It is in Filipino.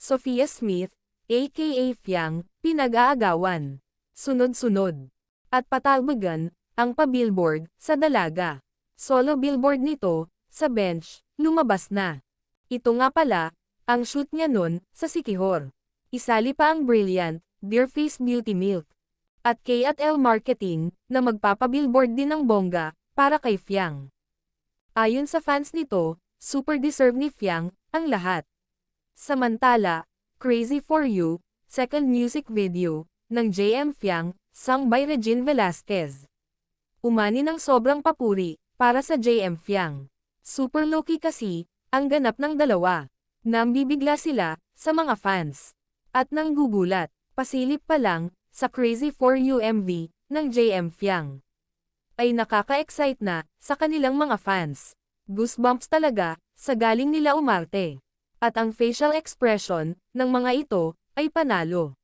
Sophia Smith, aka Fiang, pinag-aagawan. Sunod-sunod. At patalbagan, ang pa-billboard, sa dalaga. Solo billboard nito, sa bench, lumabas na. Ito nga pala, ang shoot niya nun, sa Sikihor. Isali pa ang Brilliant, Dear Face Beauty Milk. At K&L Marketing, na magpapabillboard din ng bongga, para kay Fiang. Ayon sa fans nito, super deserve ni Fiang, ang lahat. Samantala, Crazy For You, second music video, ng JM Fiang, sung by Regine Velasquez. Umani ng sobrang papuri, para sa JM Fiang. Super low-key kasi, ang ganap ng dalawa. Nambibigla sila, sa mga fans. At nang gugulat, pasilip pa lang, sa Crazy For You MV, ng JM Fiang. Ay nakaka-excite na, sa kanilang mga fans. Goosebumps talaga, sa galing nila umarte. At ang facial expression, ng mga ito, ay panalo.